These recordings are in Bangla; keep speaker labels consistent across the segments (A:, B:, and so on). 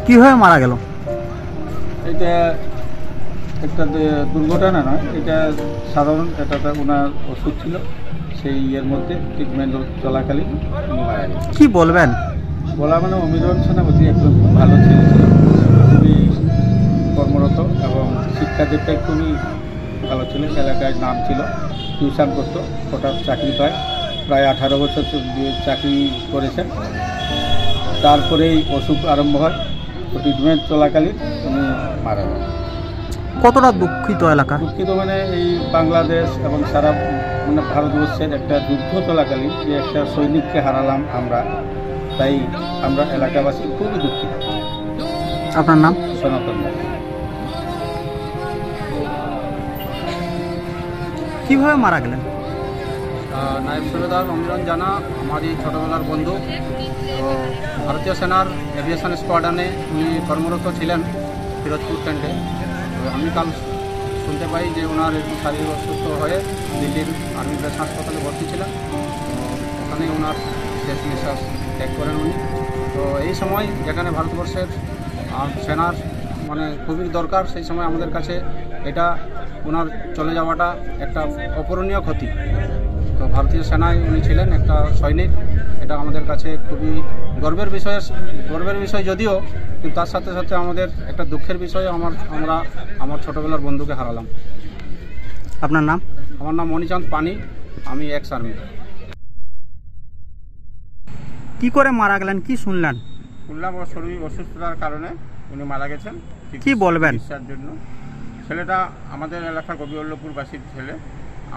A: কিভাবে মারা গেল?
B: এটা একটা দুর্ঘটনা নয়, এটা সাধারণ এটা ওনার ওষুধ ছিল, সেই ইয়ের মধ্যে ট্রিটমেন্ট চলাকালীন উনি মারা গেছেন।
A: কি বলবেন?
B: বলা মানে অমিরন সেনাপতি একজন খুব ভালো ছেলে ছিল, খুবই কর্মরত এবং শিক্ষাক্ষেত্রে খুবই ভালো ছিল। এলাকায় নাম ছিল, টিউশন করতো, হঠাৎ চাকরি পায়, প্রায় 18 বছর চাকরি করেছেন। তারপরেই অসুখ আরম্ভ হয়, ট্রিটমেন্ট চলাকালীন উনি মারা যান।
A: কতটা দুঃখিত এলাকা?
B: দুঃখিত মানে এই বাংলাদেশ এবং সারা মানে ভারতবর্ষের একটা যুদ্ধ চলাকালীন যে একটা সৈনিককে হারালাম আমরা, তাই আমরা এলাকাবাসী খুবই দুঃখিত।
A: আপনার নাম?
B: সনাতন দাস।
A: কিভাবে মারা গেলেন?
C: নায়েব সুবেদার অমিরন জানা আমারই ছোটোবেলার বন্ধু। তো ভারতীয় সেনার এভিয়েশন স্কোয়াড্রনে উনি কর্মরত ছিলেন ফিরোজপুর ক্যান্টে। তো আমি কাল শুনতে পাই যে ওনার শারীরিক অসুস্থ হয়ে দিল্লির আর্মি বেস হাসপাতালে ভর্তি ছিলেন। তো ওখানেই ওনার শেষ নিঃশ্বাস ত্যাগ করেন উনি। তো এই সময় যেখানে ভারতবর্ষের সেনার মানে খুবই দরকার, সেই সময় আমাদের কাছে এটা ওনার চলে যাওয়াটা একটা অপূরণীয় ক্ষতি। তো ভারতীয় সেনায় উনি ছিলেন একটা সৈনিক, এটা আমাদের কাছে খুবই গর্বের বিষয় যদিও, কিন্তু তার সাথে সাথে আমাদের একটা দুঃখের বিষয়, আমরা আমার ছোটোবেলার বন্ধুকে হারালাম।
A: আপনার নাম?
C: আমার নাম মণিচাঁদ পানি, আমি এক্স আর্মি।
A: কি করে মারা গেলেন, কি শুনলেন?
B: শুনলাম ওর শরীর অসুস্থতার কারণে উনি মারা গেছেন।
A: কি বলবেন?
B: চিকিৎসার জন্য। ছেলেটা আমাদের এলাকার গোপীবল্লভপুরবাসীর ছেলে,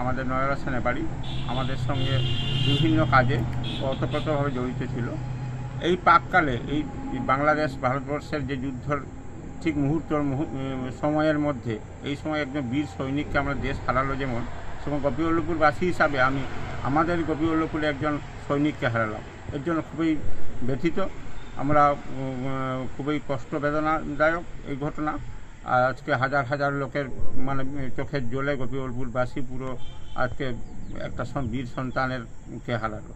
B: আমাদের নয়রা সেনে বাড়ি, আমাদের সঙ্গে বিভিন্ন কাজে ওতপ্রোতভাবে জড়িত ছিল। এই পাককালে এই বাংলাদেশ ভারতবর্ষের যে যুদ্ধর ঠিক সময়ের মধ্যে এই সময় একজন বীর সৈনিককে আমরা দেশ হারালো, যেমন সেরকম গোপীবল্লভপুরবাসী হিসাবে আমি আমাদের গোপীবল্লভপুরে একজন সৈনিককে হারালাম। এর জন্য খুবই ব্যথিত আমরা, খুবই কষ্ট বেদনাদায়ক এই ঘটনা। আজকে হাজার হাজার লোকের মানে চোখের জলে গোপীবল্লভপুরবাসী পুরো আজকে একটা বীর সন্তানের কে হারালো।